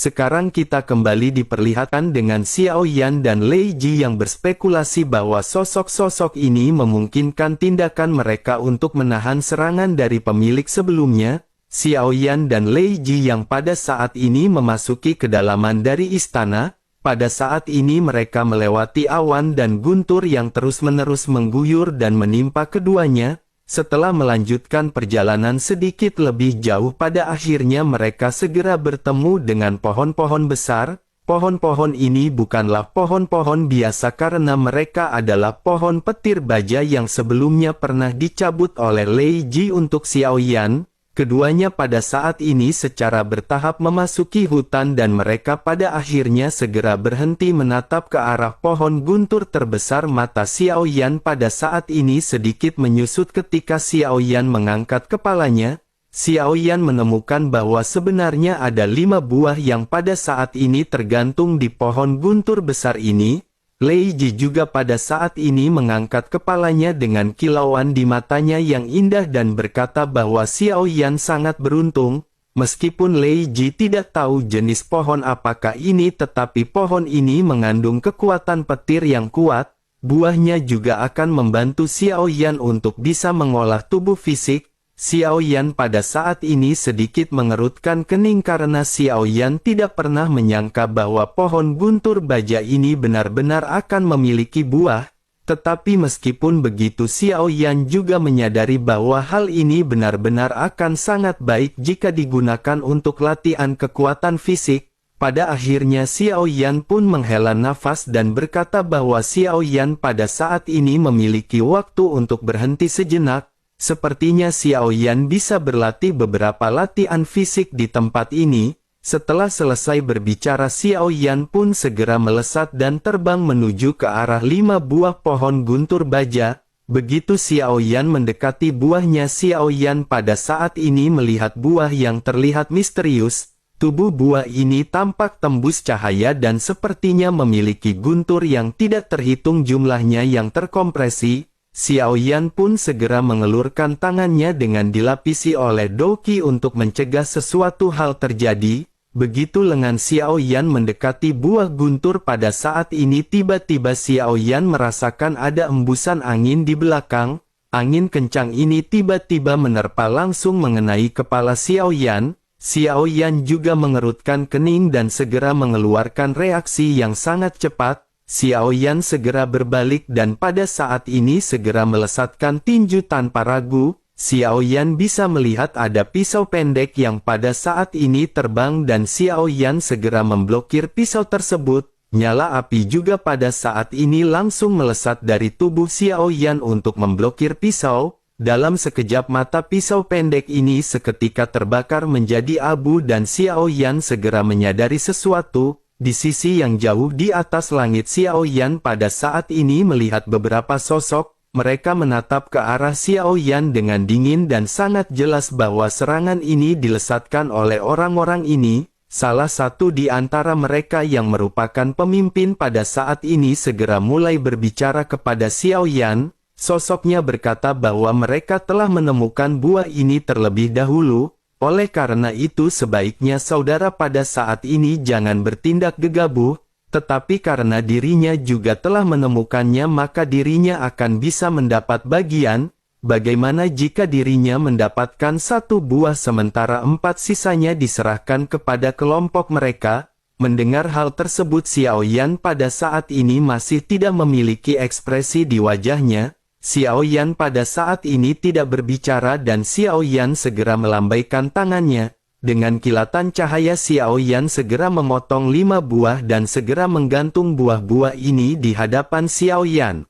Sekarang kita kembali diperlihatkan dengan Xiao Yan dan Lei Ji yang berspekulasi bahwa sosok-sosok ini memungkinkan tindakan mereka untuk menahan serangan dari pemilik sebelumnya, Xiao Yan dan Lei Ji yang pada saat ini memasuki kedalaman dari istana. Pada saat ini mereka melewati awan dan guntur yang terus-menerus mengguyur dan menimpa keduanya. Setelah melanjutkan perjalanan sedikit lebih jauh, pada akhirnya mereka segera bertemu dengan pohon-pohon besar. Pohon-pohon ini bukanlah pohon-pohon biasa karena mereka adalah pohon petir baja yang sebelumnya pernah dicabut oleh Lei Ji untuk Xiao Yan. Keduanya pada saat ini secara bertahap memasuki hutan dan mereka pada akhirnya segera berhenti menatap ke arah pohon guntur terbesar. Mata Xiao Yan pada saat ini sedikit menyusut ketika Xiao Yan mengangkat kepalanya. Xiao Yan menemukan bahwa sebenarnya ada 5 buah yang pada saat ini tergantung di pohon guntur besar ini. Lei Ji juga pada saat ini mengangkat kepalanya dengan kilauan di matanya yang indah dan berkata bahwa Xiao Yan sangat beruntung. Meskipun Lei Ji tidak tahu jenis pohon apakah ini, tetapi pohon ini mengandung kekuatan petir yang kuat. Buahnya juga akan membantu Xiao Yan untuk bisa mengolah tubuh fisik. Xiao Yan pada saat ini sedikit mengerutkan kening karena Xiao Yan tidak pernah menyangka bahwa pohon guntur baja ini benar-benar akan memiliki buah. Tetapi meskipun begitu, Xiao Yan juga menyadari bahwa hal ini benar-benar akan sangat baik jika digunakan untuk latihan kekuatan fisik. Pada akhirnya Xiao Yan pun menghela nafas dan berkata bahwa Xiao Yan pada saat ini memiliki waktu untuk berhenti sejenak. Sepertinya Xiao Yan bisa berlatih beberapa latihan fisik di tempat ini. Setelah selesai berbicara, Xiao Yan pun segera melesat dan terbang menuju ke arah 5 buah pohon guntur baja. Begitu Xiao Yan mendekati buahnya, Xiao Yan pada saat ini melihat buah yang terlihat misterius. Tubuh buah ini tampak tembus cahaya dan sepertinya memiliki guntur yang tidak terhitung jumlahnya yang terkompresi. Xiao Yan pun segera mengelurkan tangannya dengan dilapisi oleh Douqi untuk mencegah sesuatu hal terjadi. Begitu lengan Xiao Yan mendekati buah guntur, pada saat ini tiba-tiba Xiao Yan merasakan ada embusan angin di belakang. Angin kencang ini tiba-tiba menerpa langsung mengenai kepala Xiao Yan. Xiao Yan juga mengerutkan kening dan segera mengeluarkan reaksi yang sangat cepat. Xiao Yan segera berbalik dan pada saat ini segera melesatkan tinju tanpa ragu. Xiao Yan bisa melihat ada pisau pendek yang pada saat ini terbang dan Xiao Yan segera memblokir pisau tersebut. Nyala api juga pada saat ini langsung melesat dari tubuh Xiao Yan untuk memblokir pisau. Dalam sekejap mata pisau pendek ini seketika terbakar menjadi abu dan Xiao Yan segera menyadari sesuatu. Di sisi yang jauh di atas langit, Xiao Yan pada saat ini melihat beberapa sosok. Mereka menatap ke arah Xiao Yan dengan dingin dan sangat jelas bahwa serangan ini dilesatkan oleh orang-orang ini. Salah satu di antara mereka yang merupakan pemimpin pada saat ini segera mulai berbicara kepada Xiao Yan. Sosoknya berkata bahwa mereka telah menemukan buah ini terlebih dahulu. Oleh karena itu sebaiknya saudara pada saat ini jangan bertindak gegabah, tetapi karena dirinya juga telah menemukannya maka dirinya akan bisa mendapat bagian. Bagaimana jika dirinya mendapatkan 1 buah sementara 4 sisanya diserahkan kepada kelompok mereka? Mendengar hal tersebut, Xiao Yan pada saat ini masih tidak memiliki ekspresi di wajahnya. Xiao Yan pada saat ini tidak berbicara dan Xiao Yan segera melambaikan tangannya. Dengan kilatan cahaya Xiao Yan segera memotong 5 buah dan segera menggantung buah-buah ini di hadapan Xiao Yan.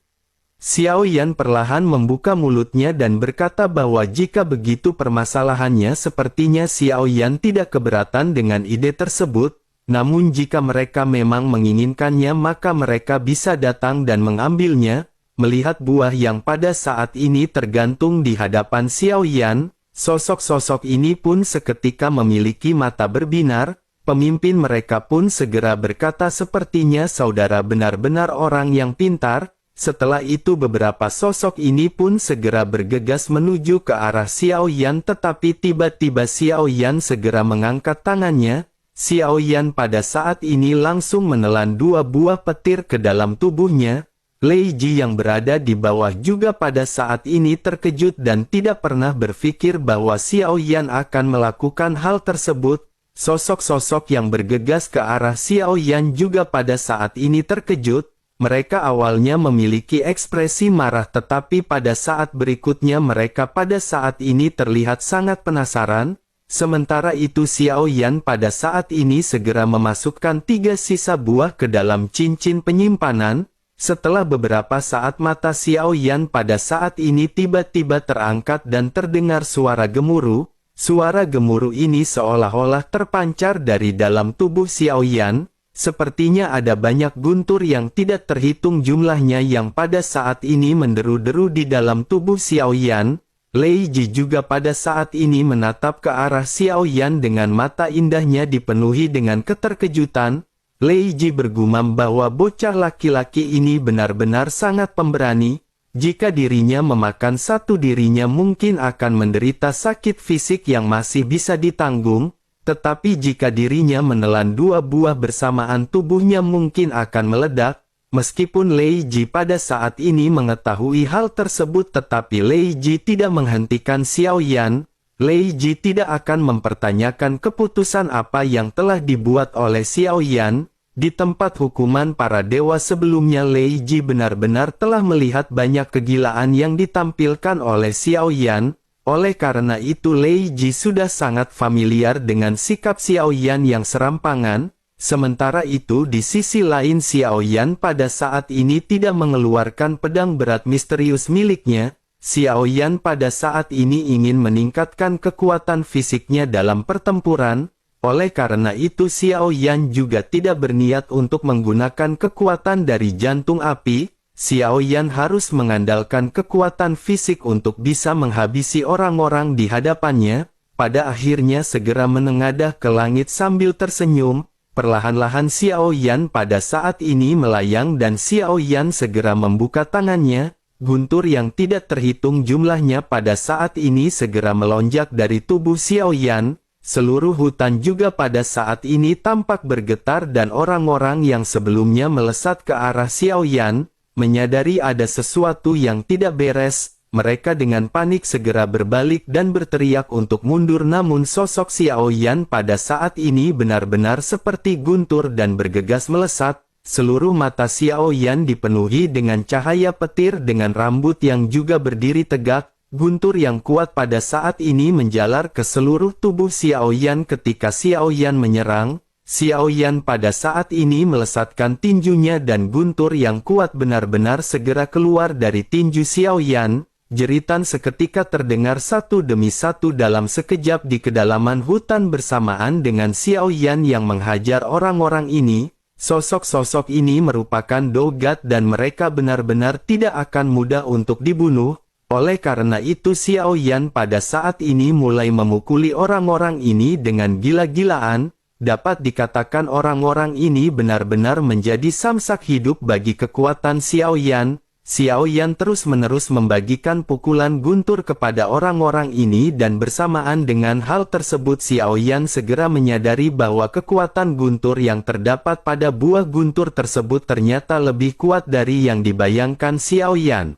Xiao Yan perlahan membuka mulutnya dan berkata bahwa jika begitu permasalahannya sepertinya Xiao Yan tidak keberatan dengan ide tersebut. Namun jika mereka memang menginginkannya maka mereka bisa datang dan mengambilnya. Melihat buah yang pada saat ini tergantung di hadapan Xiao Yan, sosok-sosok ini pun seketika memiliki mata berbinar. Pemimpin mereka pun segera berkata sepertinya saudara benar-benar orang yang pintar. Setelah itu beberapa sosok ini pun segera bergegas menuju ke arah Xiao Yan, tetapi tiba-tiba Xiao Yan segera mengangkat tangannya. Xiao Yan pada saat ini langsung menelan 2 buah petir ke dalam tubuhnya. Lei Ji yang berada di bawah juga pada saat ini terkejut dan tidak pernah berpikir bahwa Xiao Yan akan melakukan hal tersebut. Sosok-sosok yang bergegas ke arah Xiao Yan juga pada saat ini terkejut. Mereka awalnya memiliki ekspresi marah, tetapi pada saat berikutnya mereka pada saat ini terlihat sangat penasaran. Sementara itu Xiao Yan pada saat ini segera memasukkan 3 sisa buah ke dalam cincin penyimpanan. Setelah beberapa saat mata Xiao Yan pada saat ini tiba-tiba terangkat dan terdengar suara gemuruh. Suara gemuruh ini seolah-olah terpancar dari dalam tubuh Xiao Yan. Sepertinya ada banyak guntur yang tidak terhitung jumlahnya yang pada saat ini menderu-deru di dalam tubuh Xiao Yan. Lei Ji juga pada saat ini menatap ke arah Xiao Yan dengan mata indahnya dipenuhi dengan keterkejutan. Lei Ji bergumam bahwa bocah laki-laki ini benar-benar sangat pemberani. Jika dirinya memakan satu, dirinya mungkin akan menderita sakit fisik yang masih bisa ditanggung. Tetapi jika dirinya menelan 2 buah bersamaan, tubuhnya mungkin akan meledak. Meskipun Lei Ji pada saat ini mengetahui hal tersebut, tetapi Lei Ji tidak menghentikan Xiao Yan. Lei Ji tidak akan mempertanyakan keputusan apa yang telah dibuat oleh Xiao Yan. Di tempat hukuman para dewa sebelumnya, Lei Ji benar-benar telah melihat banyak kegilaan yang ditampilkan oleh Xiao Yan. Oleh karena itu Lei Ji sudah sangat familiar dengan sikap Xiao Yan yang serampangan. Sementara itu di sisi lain Xiao Yan pada saat ini tidak mengeluarkan pedang berat misterius miliknya. Xiao Yan pada saat ini ingin meningkatkan kekuatan fisiknya dalam pertempuran. Oleh karena itu Xiao Yan juga tidak berniat untuk menggunakan kekuatan dari jantung api. Xiao Yan harus mengandalkan kekuatan fisik untuk bisa menghabisi orang-orang di hadapannya. Pada akhirnya segera menengadah ke langit sambil tersenyum. Perlahan-lahan Xiao Yan pada saat ini melayang dan Xiao Yan segera membuka tangannya. Guntur yang tidak terhitung jumlahnya pada saat ini segera melonjak dari tubuh Xiao Yan. Seluruh hutan juga pada saat ini tampak bergetar dan orang-orang yang sebelumnya melesat ke arah Xiao Yan, menyadari ada sesuatu yang tidak beres. Mereka dengan panik segera berbalik dan berteriak untuk mundur, namun sosok Xiao Yan pada saat ini benar-benar seperti guntur dan bergegas melesat. Seluruh mata Xiao Yan dipenuhi dengan cahaya petir dengan rambut yang juga berdiri tegak. Guntur yang kuat pada saat ini menjalar ke seluruh tubuh Xiao Yan ketika Xiao Yan menyerang. Xiao Yan pada saat ini melesatkan tinjunya dan guntur yang kuat benar-benar segera keluar dari tinju Xiao Yan. Jeritan seketika terdengar satu demi satu dalam sekejap di kedalaman hutan bersamaan dengan Xiao Yan yang menghajar orang-orang ini. Sosok-sosok ini merupakan dogat dan mereka benar-benar tidak akan mudah untuk dibunuh. Oleh karena itu Xiao Yan pada saat ini mulai memukuli orang-orang ini dengan gila-gilaan. Dapat dikatakan orang-orang ini benar-benar menjadi samsak hidup bagi kekuatan Xiao Yan. Xiao Yan terus-menerus membagikan pukulan guntur kepada orang-orang ini dan bersamaan dengan hal tersebut Xiao Yan segera menyadari bahwa kekuatan guntur yang terdapat pada buah guntur tersebut ternyata lebih kuat dari yang dibayangkan Xiao Yan.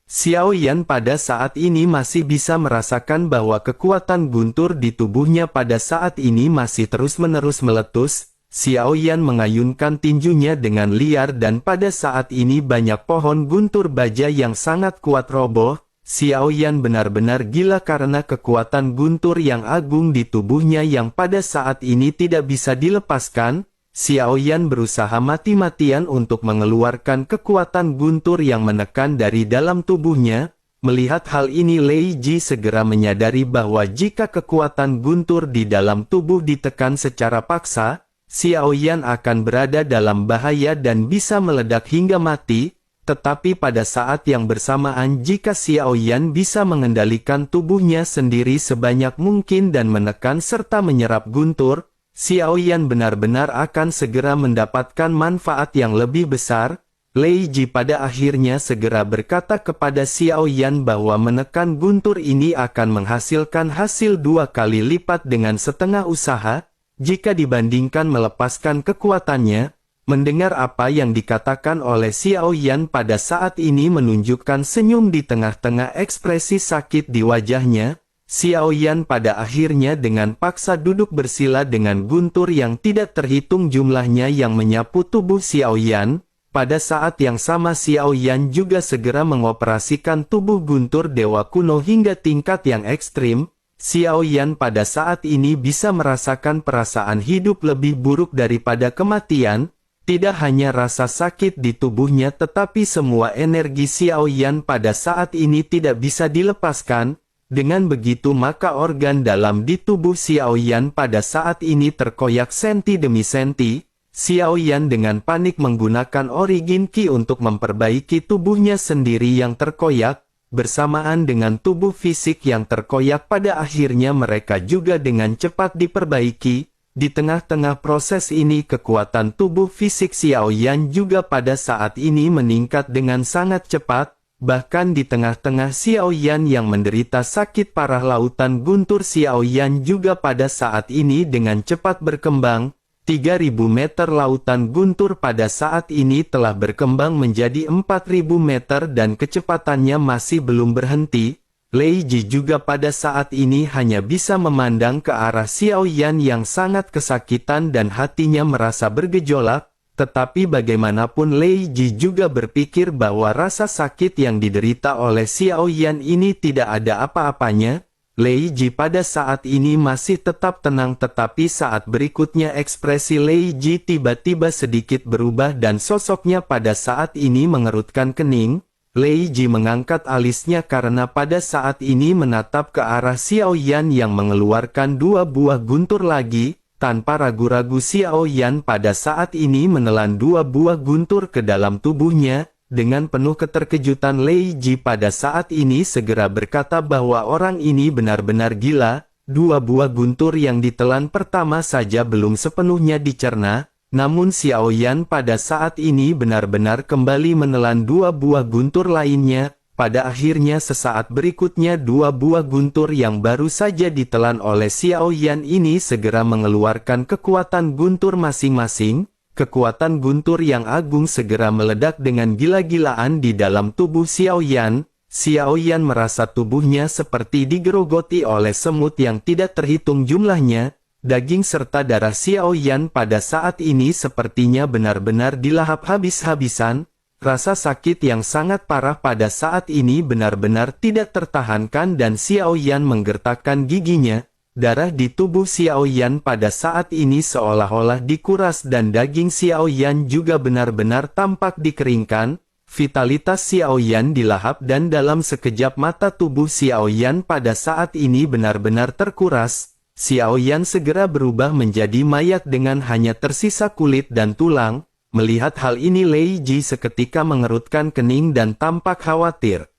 Xiao Yan pada saat ini masih bisa merasakan bahwa kekuatan guntur di tubuhnya pada saat ini masih terus-menerus meletus. Xiao Yan mengayunkan tinjunya dengan liar dan pada saat ini banyak pohon guntur baja yang sangat kuat roboh. Xiao Yan benar-benar gila karena kekuatan guntur yang agung di tubuhnya yang pada saat ini tidak bisa dilepaskan. Xiao Yan berusaha mati-matian untuk mengeluarkan kekuatan guntur yang menekan dari dalam tubuhnya. Melihat hal ini Lei Ji segera menyadari bahwa jika kekuatan guntur di dalam tubuh ditekan secara paksa, Xiao Yan akan berada dalam bahaya dan bisa meledak hingga mati. Tetapi pada saat yang bersamaan jika Xiao Yan bisa mengendalikan tubuhnya sendiri sebanyak mungkin dan menekan serta menyerap guntur, Xiao Yan benar-benar akan segera mendapatkan manfaat yang lebih besar. Lei Ji pada akhirnya segera berkata kepada Xiao Yan bahwa menekan guntur ini akan menghasilkan hasil 2 kali lipat dengan setengah usaha. jika dibandingkan melepaskan kekuatannya. Mendengar apa yang dikatakan oleh Xiao Yan pada saat ini menunjukkan senyum di tengah-tengah ekspresi sakit di wajahnya. Xiao Yan pada akhirnya dengan paksa duduk bersila dengan guntur yang tidak terhitung jumlahnya yang menyapu tubuh Xiao Yan. Pada saat yang sama Xiao Yan juga segera mengoperasikan tubuh guntur dewa kuno hingga tingkat yang ekstrim. Xiao Yan pada saat ini bisa merasakan perasaan hidup lebih buruk daripada kematian. Tidak hanya rasa sakit di tubuhnya tetapi semua energi Xiao Yan pada saat ini tidak bisa dilepaskan. Dengan begitu maka organ dalam di tubuh Xiao Yan pada saat ini terkoyak senti demi senti. Xiao Yan dengan panik menggunakan Origin Ki untuk memperbaiki tubuhnya sendiri yang terkoyak. Bersamaan dengan tubuh fisik yang terkoyak pada akhirnya mereka juga dengan cepat diperbaiki. Di tengah-tengah proses ini kekuatan tubuh fisik Xiao Yan juga pada saat ini meningkat dengan sangat cepat. Bahkan di tengah-tengah Xiao Yan yang menderita sakit parah lautan guntur Xiao Yan juga pada saat ini dengan cepat berkembang. 3.000 meter lautan guntur pada saat ini telah berkembang menjadi 4.000 meter dan kecepatannya masih belum berhenti. Lei Ji juga pada saat ini hanya bisa memandang ke arah Xiao Yan yang sangat kesakitan dan hatinya merasa bergejolak, tetapi bagaimanapun Lei Ji juga berpikir bahwa rasa sakit yang diderita oleh Xiao Yan ini tidak ada apa-apanya. Lei Ji pada saat ini masih tetap tenang tetapi saat berikutnya ekspresi Lei Ji tiba-tiba sedikit berubah dan sosoknya pada saat ini mengerutkan kening. Lei Ji mengangkat alisnya karena pada saat ini menatap ke arah Xiao Yan yang mengeluarkan 2 buah guntur lagi. Tanpa ragu-ragu Xiao Yan pada saat ini menelan 2 buah guntur ke dalam tubuhnya. Dengan penuh keterkejutan Lei Ji pada saat ini segera berkata bahwa orang ini benar-benar gila. 2 buah guntur yang ditelan pertama saja belum sepenuhnya dicerna. Namun Xiao Yan pada saat ini benar-benar kembali menelan 2 buah guntur lainnya. Pada akhirnya sesaat berikutnya 2 buah guntur yang baru saja ditelan oleh Xiao Yan ini segera mengeluarkan kekuatan guntur masing-masing. Kekuatan guntur yang agung segera meledak dengan gila-gilaan di dalam tubuh Xiao Yan. Xiao Yan merasa tubuhnya seperti digerogoti oleh semut yang tidak terhitung jumlahnya. Daging serta darah Xiao Yan pada saat ini sepertinya benar-benar dilahap habis-habisan. Rasa sakit yang sangat parah pada saat ini benar-benar tidak tertahankan dan Xiao Yan menggertakkan giginya. Darah di tubuh Xiao Yan pada saat ini seolah-olah dikuras dan daging Xiao Yan juga benar-benar tampak dikeringkan. Vitalitas Xiao Yan dilahap dan dalam sekejap mata tubuh Xiao Yan pada saat ini benar-benar terkuras. Xiao Yan segera berubah menjadi mayat dengan hanya tersisa kulit dan tulang. Melihat hal ini Lei Ji seketika mengerutkan kening dan tampak khawatir.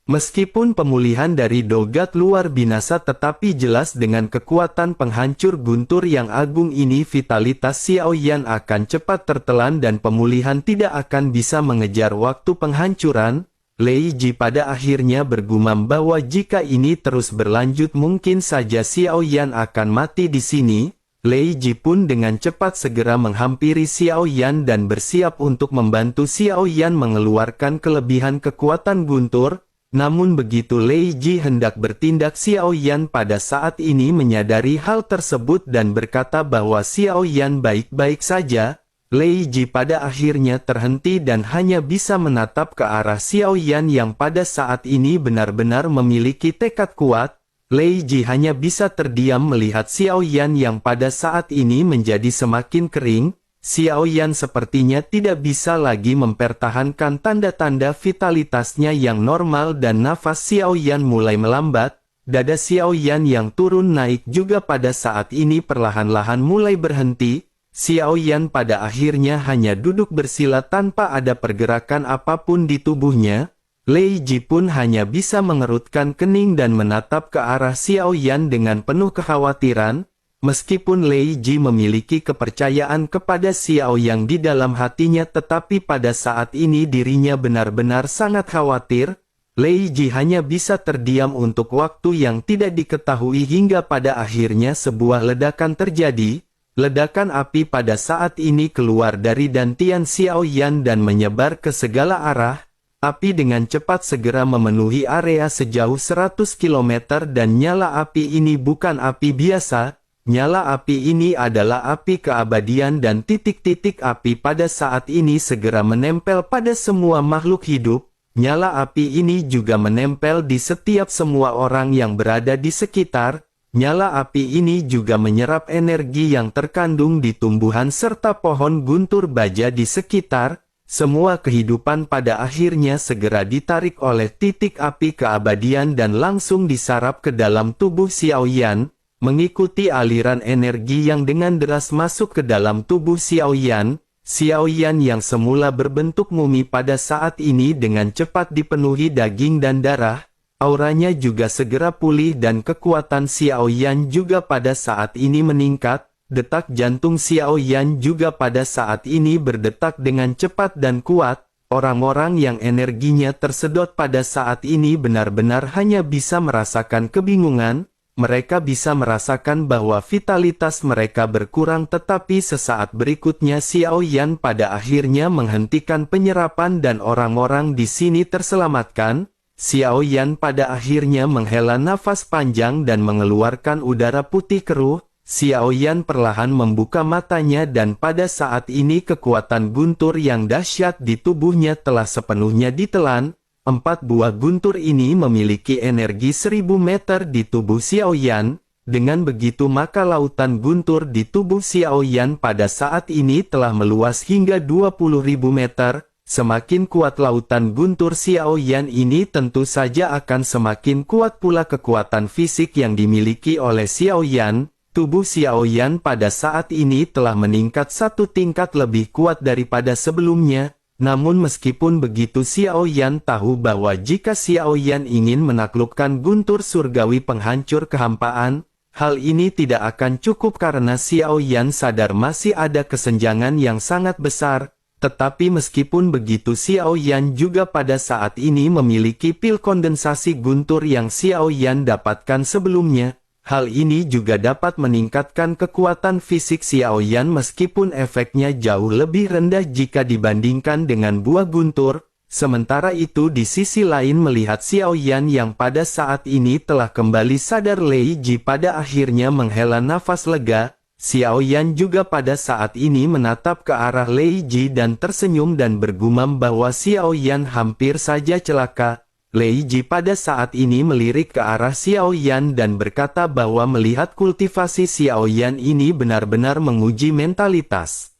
Meskipun pemulihan dari Dogat luar binasa tetapi jelas dengan kekuatan penghancur guntur yang agung ini vitalitas Xiao Yan akan cepat tertelan dan pemulihan tidak akan bisa mengejar waktu penghancuran. Lei Ji pada akhirnya bergumam bahwa jika ini terus berlanjut mungkin saja Xiao Yan akan mati di sini. Lei Ji pun dengan cepat segera menghampiri Xiao Yan dan bersiap untuk membantu Xiao Yan mengeluarkan kelebihan kekuatan guntur. Namun begitu Lei Ji hendak bertindak Xiao Yan pada saat ini menyadari hal tersebut dan berkata bahwa Xiao Yan baik-baik saja. Lei Ji pada akhirnya terhenti dan hanya bisa menatap ke arah Xiao Yan yang pada saat ini benar-benar memiliki tekad kuat. Lei Ji hanya bisa terdiam melihat Xiao Yan yang pada saat ini menjadi semakin kering. Xiao Yan sepertinya tidak bisa lagi mempertahankan tanda-tanda vitalitasnya yang normal dan nafas Xiao Yan mulai melambat. Dada Xiao Yan yang turun naik juga pada saat ini perlahan-lahan mulai berhenti. Xiao Yan pada akhirnya hanya duduk bersila tanpa ada pergerakan apapun di tubuhnya. Lei Ji pun hanya bisa mengerutkan kening dan menatap ke arah Xiao Yan dengan penuh kekhawatiran. Meskipun Lei Ji memiliki kepercayaan kepada Xiao Yan di dalam hatinya tetapi pada saat ini dirinya benar-benar sangat khawatir. Lei Ji hanya bisa terdiam untuk waktu yang tidak diketahui hingga pada akhirnya sebuah ledakan terjadi. Ledakan api pada saat ini keluar dari Dantian Xiaoyan dan menyebar ke segala arah. Api dengan cepat segera memenuhi area sejauh 100 km dan nyala api ini bukan api biasa. Nyala api ini adalah api keabadian dan titik-titik api pada saat ini segera menempel pada semua makhluk hidup. Nyala api ini juga menempel di setiap semua orang yang berada di sekitar. Nyala api ini juga menyerap energi yang terkandung di tumbuhan serta pohon guntur baja di sekitar. Semua kehidupan pada akhirnya segera ditarik oleh titik api keabadian dan langsung diserap ke dalam tubuh Xiaoyan, mengikuti aliran energi yang dengan deras masuk ke dalam tubuh Xiaoyan. Xiaoyan yang semula berbentuk mumi pada saat ini dengan cepat dipenuhi daging dan darah. Auranya juga segera pulih dan kekuatan Xiaoyan juga pada saat ini meningkat. Detak jantung Xiaoyan juga pada saat ini berdetak dengan cepat dan kuat. Orang-orang yang energinya tersedot pada saat ini benar-benar hanya bisa merasakan kebingungan. Mereka bisa merasakan bahwa vitalitas mereka berkurang, tetapi sesaat berikutnya Xiaoyan pada akhirnya menghentikan penyerapan dan orang-orang di sini terselamatkan. Xiaoyan pada akhirnya menghela nafas panjang dan mengeluarkan udara putih keruh. Xiaoyan perlahan membuka matanya dan pada saat ini kekuatan guntur yang dahsyat di tubuhnya telah sepenuhnya ditelan. 4 buah guntur ini memiliki energi 1000 meter di tubuh Xiaoyan. Dengan begitu maka lautan guntur di tubuh Xiaoyan pada saat ini telah meluas hingga 20.000 meter. Semakin kuat lautan guntur Xiaoyan ini tentu saja akan semakin kuat pula kekuatan fisik yang dimiliki oleh Xiaoyan. Tubuh Xiaoyan pada saat ini telah meningkat 1 tingkat lebih kuat daripada sebelumnya. Namun meskipun begitu Xiaoyan tahu bahwa jika Xiaoyan ingin menaklukkan guntur surgawi penghancur kehampaan, hal ini tidak akan cukup karena Xiaoyan sadar masih ada kesenjangan yang sangat besar. Tetapi meskipun begitu Xiaoyan juga pada saat ini memiliki pil kondensasi guntur yang Xiaoyan dapatkan sebelumnya. Hal ini juga dapat meningkatkan kekuatan fisik Xiaoyan meskipun efeknya jauh lebih rendah jika dibandingkan dengan buah guntur. Sementara itu di sisi lain melihat Xiaoyan yang pada saat ini telah kembali sadar, Lei Ji pada akhirnya menghela nafas lega. Xiaoyan juga pada saat ini menatap ke arah Lei Ji dan tersenyum dan bergumam bahwa Xiaoyan hampir saja celaka. Lei Ji pada saat ini melirik ke arah Xiaoyan dan berkata bahwa melihat kultivasi Xiaoyan ini benar-benar menguji mentalitas.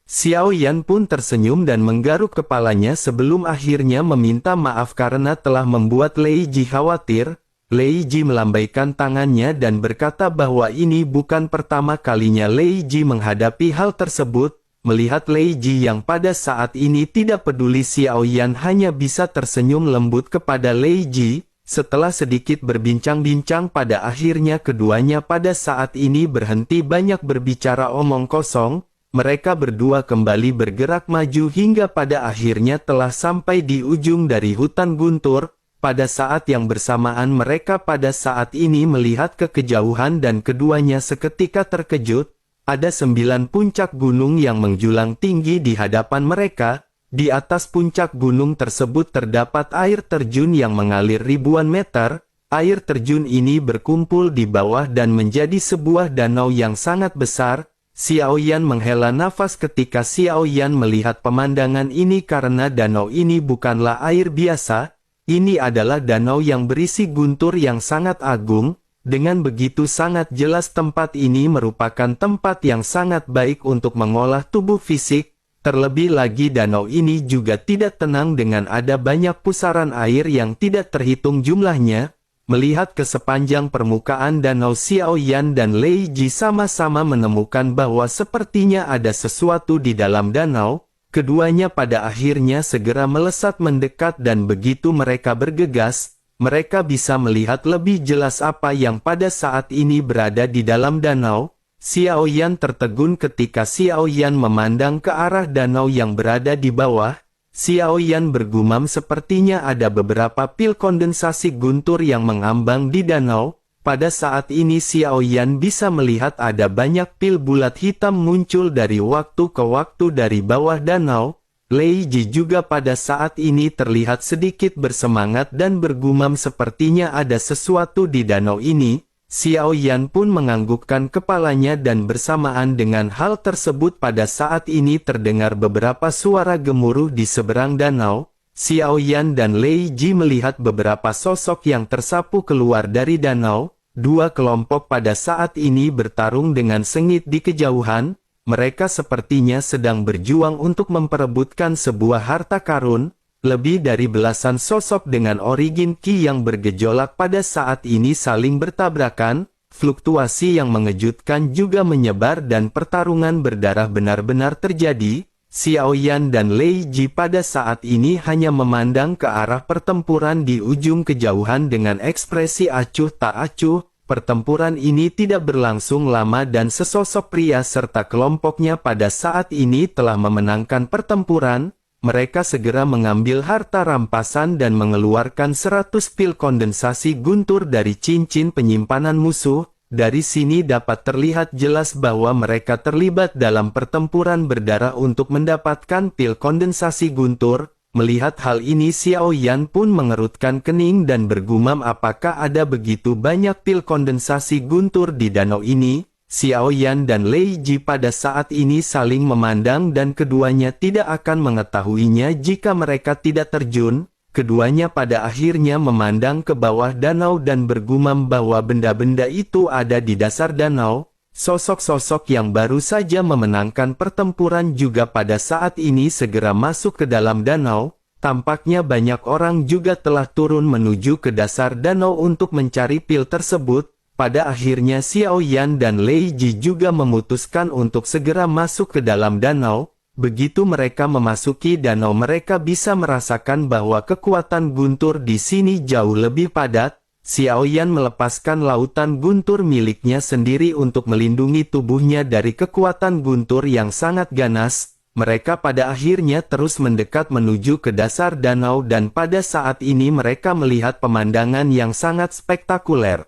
Xiaoyan pun tersenyum dan menggaruk kepalanya sebelum akhirnya meminta maaf karena telah membuat Lei Ji khawatir. Lei Ji melambaikan tangannya dan berkata bahwa ini bukan pertama kalinya Lei Ji menghadapi hal tersebut. Melihat Lei Ji yang pada saat ini tidak peduli, Xiaoyan hanya bisa tersenyum lembut kepada Lei Ji. Setelah sedikit berbincang-bincang pada akhirnya keduanya pada saat ini berhenti banyak berbicara omong kosong. Mereka berdua kembali bergerak maju hingga pada akhirnya telah sampai di ujung dari hutan guntur. Pada saat yang bersamaan mereka pada saat ini melihat ke kejauhan dan keduanya seketika terkejut. Ada 9 puncak gunung yang menjulang tinggi di hadapan mereka. Di atas puncak gunung tersebut terdapat air terjun yang mengalir ribuan meter. Air terjun ini berkumpul di bawah dan menjadi sebuah danau yang sangat besar. Xiaoyan menghela nafas ketika Xiaoyan melihat pemandangan ini karena danau ini bukanlah air biasa. Ini adalah danau yang berisi guntur yang sangat agung. Dengan begitu sangat jelas tempat ini merupakan tempat yang sangat baik untuk mengolah tubuh fisik. Terlebih lagi danau ini juga tidak tenang dengan ada banyak pusaran air yang tidak terhitung jumlahnya. Melihat ke sepanjang permukaan danau, Xiaoyan dan Lei Ji sama-sama menemukan bahwa sepertinya ada sesuatu di dalam danau. Keduanya pada akhirnya segera melesat mendekat dan begitu mereka bergegas, mereka bisa melihat lebih jelas apa yang pada saat ini berada di dalam danau. Xiaoyan tertegun ketika Xiaoyan memandang ke arah danau yang berada di bawah. Xiaoyan bergumam sepertinya ada beberapa pil kondensasi guntur yang mengambang di danau. Pada saat ini Xiao Yan bisa melihat ada banyak pil bulat hitam muncul dari waktu ke waktu dari bawah danau. Lei Ji juga pada saat ini terlihat sedikit bersemangat dan bergumam sepertinya ada sesuatu di danau ini. Xiao Yan pun menganggukkan kepalanya dan bersamaan dengan hal tersebut pada saat ini terdengar beberapa suara gemuruh di seberang danau. Xiao Yan dan Lei Ji melihat beberapa sosok yang tersapu keluar dari danau. Dua kelompok pada saat ini bertarung dengan sengit di kejauhan. Mereka sepertinya sedang berjuang untuk memperebutkan sebuah harta karun. Lebih dari belasan sosok dengan origin Qi yang bergejolak pada saat ini saling bertabrakan. Fluktuasi yang mengejutkan juga menyebar dan pertarungan berdarah benar-benar terjadi. Xiao Yan dan Lei Ji pada saat ini hanya memandang ke arah pertempuran di ujung kejauhan dengan ekspresi acuh tak acuh. Pertempuran ini tidak berlangsung lama dan sesosok pria serta kelompoknya pada saat ini telah memenangkan pertempuran. Mereka segera mengambil harta rampasan dan mengeluarkan 100 pil kondensasi guntur dari cincin penyimpanan musuh. Dari sini dapat terlihat jelas bahwa mereka terlibat dalam pertempuran berdarah untuk mendapatkan pil kondensasi guntur. Melihat hal ini Xiao Yan pun mengerutkan kening dan bergumam apakah ada begitu banyak pil kondensasi guntur di danau ini. Xiao Yan dan Lei Ji pada saat ini saling memandang dan keduanya tidak akan mengetahuinya jika mereka tidak terjun. Keduanya pada akhirnya memandang ke bawah danau dan bergumam bahwa benda-benda itu ada di dasar danau. Sosok-sosok yang baru saja memenangkan pertempuran juga pada saat ini segera masuk ke dalam danau. Tampaknya banyak orang juga telah turun menuju ke dasar danau untuk mencari pil tersebut. Pada akhirnya Xiao Yan dan Lei Ji juga memutuskan untuk segera masuk ke dalam danau. Begitu mereka memasuki danau mereka bisa merasakan bahwa kekuatan guntur di sini jauh lebih padat. Xiao Yan melepaskan lautan guntur miliknya sendiri untuk melindungi tubuhnya dari kekuatan guntur yang sangat ganas. Mereka pada akhirnya terus mendekat menuju ke dasar danau dan pada saat ini mereka melihat pemandangan yang sangat spektakuler.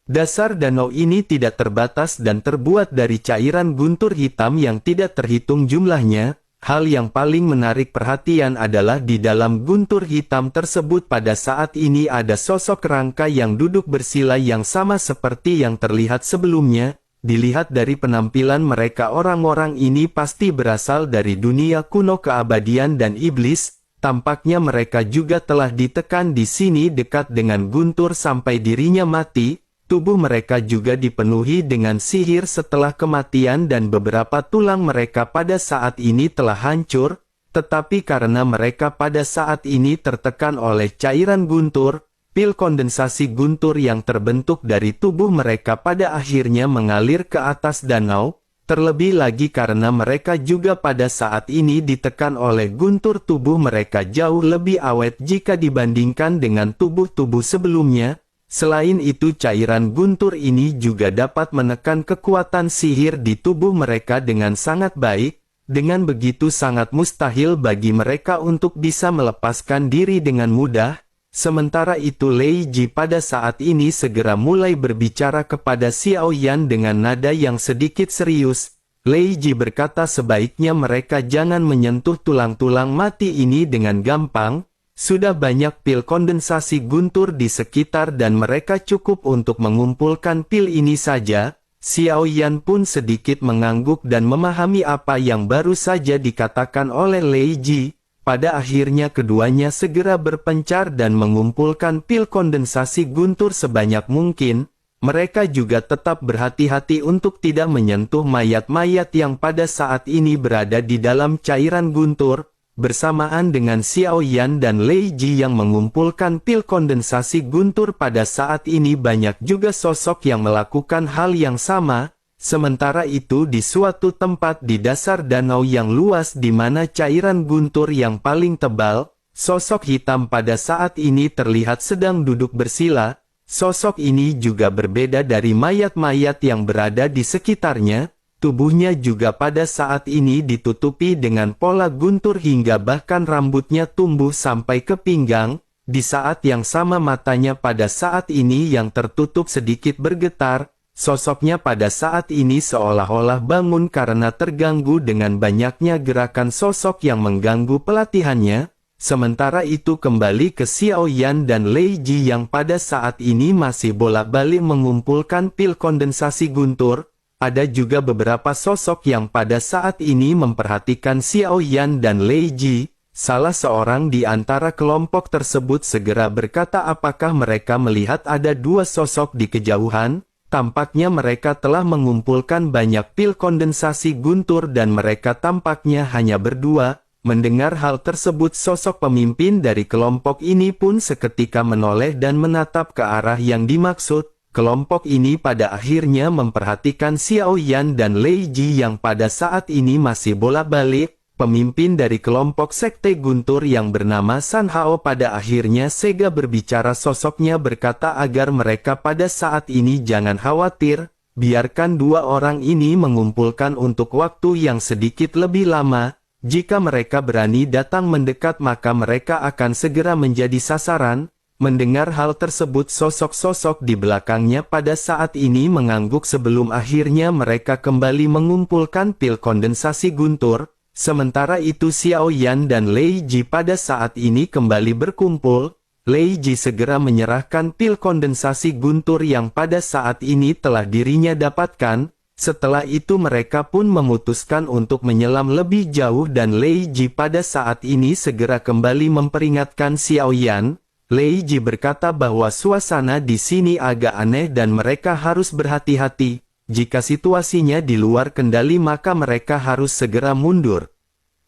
Dasar danau ini tidak terbatas dan terbuat dari cairan guntur hitam yang tidak terhitung jumlahnya. Hal yang paling menarik perhatian adalah di dalam guntur hitam tersebut pada saat ini ada sosok kerangka yang duduk bersila yang sama seperti yang terlihat sebelumnya. Dilihat dari penampilan mereka orang-orang ini pasti berasal dari dunia kuno keabadian dan iblis. Tampaknya mereka juga telah ditekan di sini dekat dengan guntur sampai dirinya mati. Tubuh mereka juga dipenuhi dengan sihir setelah kematian dan beberapa tulang mereka pada saat ini telah hancur, tetapi karena mereka pada saat ini tertekan oleh cairan guntur, pil kondensasi guntur yang terbentuk dari tubuh mereka pada akhirnya mengalir ke atas danau, terlebih lagi karena mereka juga pada saat ini ditekan oleh guntur tubuh mereka jauh lebih awet jika dibandingkan dengan tubuh-tubuh sebelumnya. Selain itu cairan guntur ini juga dapat menekan kekuatan sihir di tubuh mereka dengan sangat baik. Dengan begitu sangat mustahil bagi mereka untuk bisa melepaskan diri dengan mudah. Sementara itu Lei Ji pada saat ini segera mulai berbicara kepada Xiao Yan dengan nada yang sedikit serius. Lei Ji berkata sebaiknya mereka jangan menyentuh tulang-tulang mati ini dengan gampang. Sudah banyak pil kondensasi guntur di sekitar dan mereka cukup untuk mengumpulkan pil ini saja. Xiao Yan pun sedikit mengangguk dan memahami apa yang baru saja dikatakan oleh Lei Ji. Pada akhirnya keduanya segera berpencar dan mengumpulkan pil kondensasi guntur sebanyak mungkin. Mereka juga tetap berhati-hati untuk tidak menyentuh mayat-mayat yang pada saat ini berada di dalam cairan guntur. Bersamaan dengan Xiao Yan dan Lei Ji yang mengumpulkan pil kondensasi guntur pada saat ini banyak juga sosok yang melakukan hal yang sama. Sementara itu di suatu tempat di dasar danau yang luas di mana cairan guntur yang paling tebal, sosok hitam pada saat ini terlihat sedang duduk bersila. Sosok ini juga berbeda dari mayat-mayat yang berada di sekitarnya. Tubuhnya juga pada saat ini ditutupi dengan pola guntur hingga bahkan rambutnya tumbuh sampai ke pinggang. Di saat yang sama matanya pada saat ini yang tertutup sedikit bergetar, sosoknya pada saat ini seolah-olah bangun karena terganggu dengan banyaknya gerakan sosok yang mengganggu pelatihannya. Sementara itu kembali ke Xiao Yan dan Lei Ji yang pada saat ini masih bolak-balik mengumpulkan pil kondensasi guntur. Ada juga beberapa sosok yang pada saat ini memperhatikan Xiao Yan dan Lei Ji. Salah seorang di antara kelompok tersebut segera berkata apakah mereka melihat ada dua sosok di kejauhan. Tampaknya mereka telah mengumpulkan banyak pil kondensasi guntur dan mereka tampaknya hanya berdua. Mendengar hal tersebut sosok pemimpin dari kelompok ini pun seketika menoleh dan menatap ke arah yang dimaksud. Kelompok ini pada akhirnya memperhatikan Xiao Yan dan Lei Ji yang pada saat ini masih bolak-balik. Pemimpin dari kelompok sekte guntur yang bernama San Hao pada akhirnya sega berbicara sosoknya berkata agar mereka pada saat ini jangan khawatir, biarkan dua orang ini mengumpulkan untuk waktu yang sedikit lebih lama, jika mereka berani datang mendekat maka mereka akan segera menjadi sasaran. Mendengar hal tersebut sosok-sosok di belakangnya pada saat ini mengangguk sebelum akhirnya mereka kembali mengumpulkan pil kondensasi guntur. Sementara itu Xiao Yan dan Lei Ji pada saat ini kembali berkumpul. Lei Ji segera menyerahkan pil kondensasi guntur yang pada saat ini telah dirinya dapatkan. Setelah itu mereka pun memutuskan untuk menyelam lebih jauh dan Lei Ji pada saat ini segera kembali memperingatkan Xiao Yan. Lei Ji berkata bahwa suasana di sini agak aneh dan mereka harus berhati-hati. Jika situasinya di luar kendali maka mereka harus segera mundur.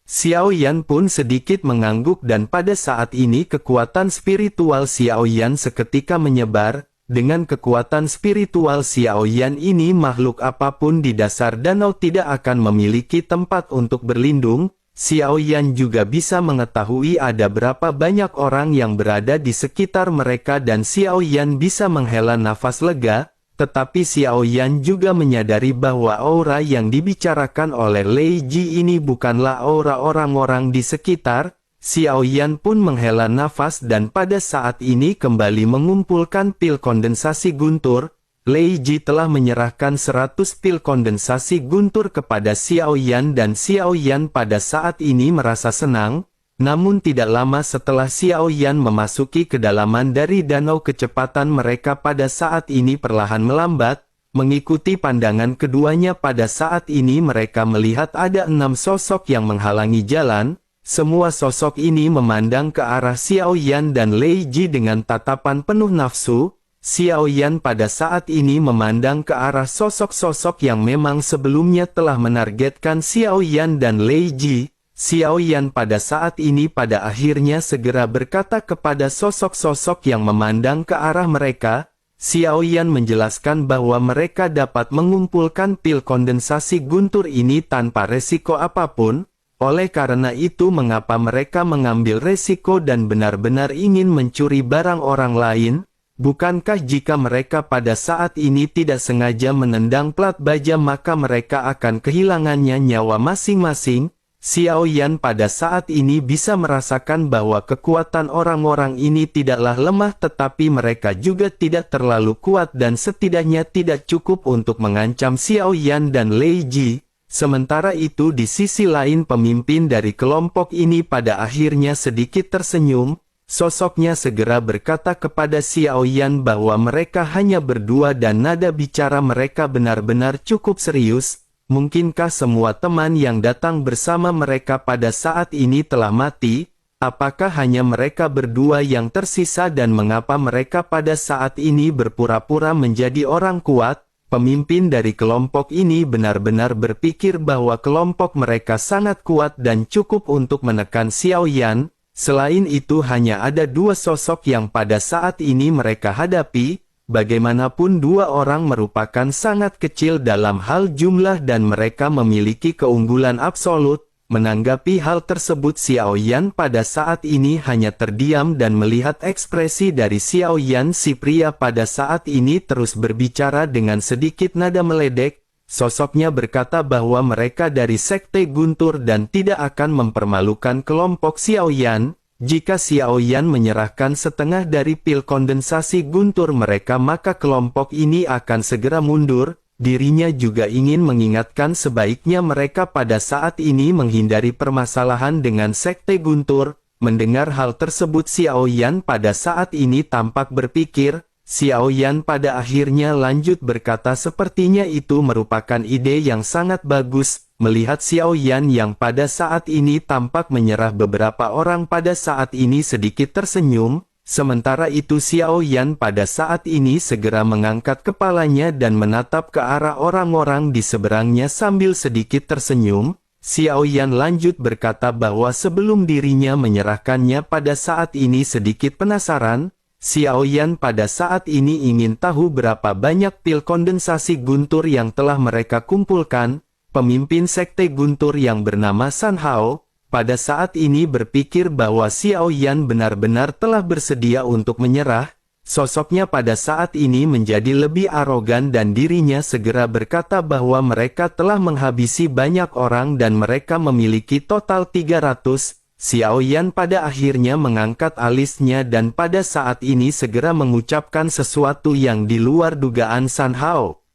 Xiao Yan pun sedikit mengangguk dan pada saat ini kekuatan spiritual Xiao Yan seketika menyebar. Dengan kekuatan spiritual Xiao Yan ini makhluk apapun di dasar danau tidak akan memiliki tempat untuk berlindung. Xiao Yan juga bisa mengetahui ada berapa banyak orang yang berada di sekitar mereka dan Xiao Yan bisa menghela nafas lega. Tetapi Xiao Yan juga menyadari bahwa aura yang dibicarakan oleh Lei Ji ini bukanlah aura orang-orang di sekitar. Xiao Yan pun menghela nafas dan pada saat ini kembali mengumpulkan pil kondensasi guntur. Lei Ji telah menyerahkan 100 pil kondensasi guntur kepada Xiao Yan dan Xiao Yan pada saat ini merasa senang. Namun tidak lama setelah Xiao Yan memasuki kedalaman dari danau kecepatan mereka pada saat ini perlahan melambat. Mengikuti pandangan keduanya pada saat ini mereka melihat ada 6 sosok yang menghalangi jalan. Semua sosok ini memandang ke arah Xiao Yan dan Lei Ji dengan tatapan penuh nafsu. Xiao Yan pada saat ini memandang ke arah sosok-sosok yang memang sebelumnya telah menargetkan Xiao Yan dan Lei Ji. Xiao Yan pada saat ini pada akhirnya segera berkata kepada sosok-sosok yang memandang ke arah mereka. Xiao Yan menjelaskan bahwa mereka dapat mengumpulkan pil kondensasi guntur ini tanpa resiko apapun. Oleh karena itu mengapa mereka mengambil resiko dan benar-benar ingin mencuri barang orang lain? Bukankah jika mereka pada saat ini tidak sengaja menendang plat baja maka mereka akan kehilangannya nyawa masing-masing? Xiao Yan pada saat ini bisa merasakan bahwa kekuatan orang-orang ini tidaklah lemah tetapi mereka juga tidak terlalu kuat dan setidaknya tidak cukup untuk mengancam Xiao Yan dan Lei Ji. Sementara itu di sisi lain pemimpin dari kelompok ini pada akhirnya sedikit tersenyum. Sosoknya segera berkata kepada Xiao Yan bahwa mereka hanya berdua dan nada bicara mereka benar-benar cukup serius. Mungkinkah semua teman yang datang bersama mereka pada saat ini telah mati? Apakah hanya mereka berdua yang tersisa dan mengapa mereka pada saat ini berpura-pura menjadi orang kuat? Pemimpin dari kelompok ini benar-benar berpikir bahwa kelompok mereka sangat kuat dan cukup untuk menekan Xiao Yan. Selain itu hanya ada 2 sosok yang pada saat ini mereka hadapi. Bagaimanapun 2 orang merupakan sangat kecil dalam hal jumlah dan mereka memiliki keunggulan absolut. Menanggapi hal tersebut Xiao Yan pada saat ini hanya terdiam dan melihat ekspresi dari Xiao Yan. Si pria pada saat ini terus berbicara dengan sedikit nada meledek. Sosoknya berkata bahwa mereka dari sekte guntur dan tidak akan mempermalukan kelompok Xiao Yan. Jika Xiao Yan menyerahkan setengah dari pil kondensasi guntur mereka maka kelompok ini akan segera mundur. Dirinya juga ingin mengingatkan sebaiknya mereka pada saat ini menghindari permasalahan dengan Sekte Guntur. Mendengar hal tersebut Xiao Yan pada saat ini tampak berpikir. Xiao Yan pada akhirnya lanjut berkata sepertinya itu merupakan ide yang sangat bagus. Melihat Xiao Yan yang pada saat ini tampak menyerah beberapa orang pada saat ini sedikit tersenyum. Sementara itu Xiao Yan pada saat ini segera mengangkat kepalanya dan menatap ke arah orang-orang di seberangnya sambil sedikit tersenyum. Xiao Yan lanjut berkata bahwa sebelum dirinya menyerahkannya pada saat ini sedikit penasaran. Xiao Yan pada saat ini ingin tahu berapa banyak pil kondensasi guntur yang telah mereka kumpulkan. Pemimpin Sekte Guntur yang bernama San Hao, pada saat ini berpikir bahwa Xiao Yan benar-benar telah bersedia untuk menyerah. Sosoknya pada saat ini menjadi lebih arogan dan dirinya segera berkata bahwa mereka telah menghabisi banyak orang dan mereka memiliki total 300. Xiao Yan pada akhirnya mengangkat alisnya dan pada saat ini segera mengucapkan sesuatu yang di luar dugaan San Hao.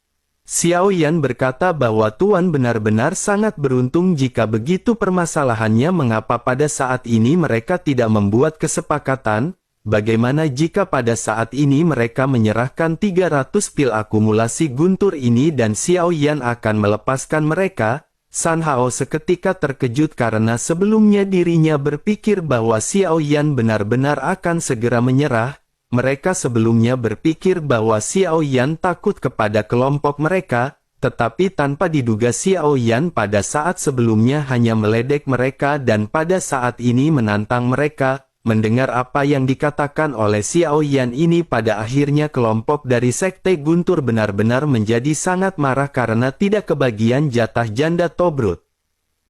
Xiao Yan berkata bahwa Tuan benar-benar sangat beruntung jika begitu permasalahannya mengapa pada saat ini mereka tidak membuat kesepakatan. Bagaimana jika pada saat ini mereka menyerahkan 300 pil akumulasi guntur ini dan Xiao Yan akan melepaskan mereka? San Hao seketika terkejut karena sebelumnya dirinya berpikir bahwa Xiao Yan benar-benar akan segera menyerah. Mereka sebelumnya berpikir bahwa Xiao Yan takut kepada kelompok mereka, tetapi tanpa diduga Xiao Yan pada saat sebelumnya hanya meledek mereka dan pada saat ini menantang mereka. Mendengar apa yang dikatakan oleh Xiao Yan ini pada akhirnya kelompok dari Sekte Guntur benar-benar menjadi sangat marah karena tidak kebagian jatah janda Tobrut.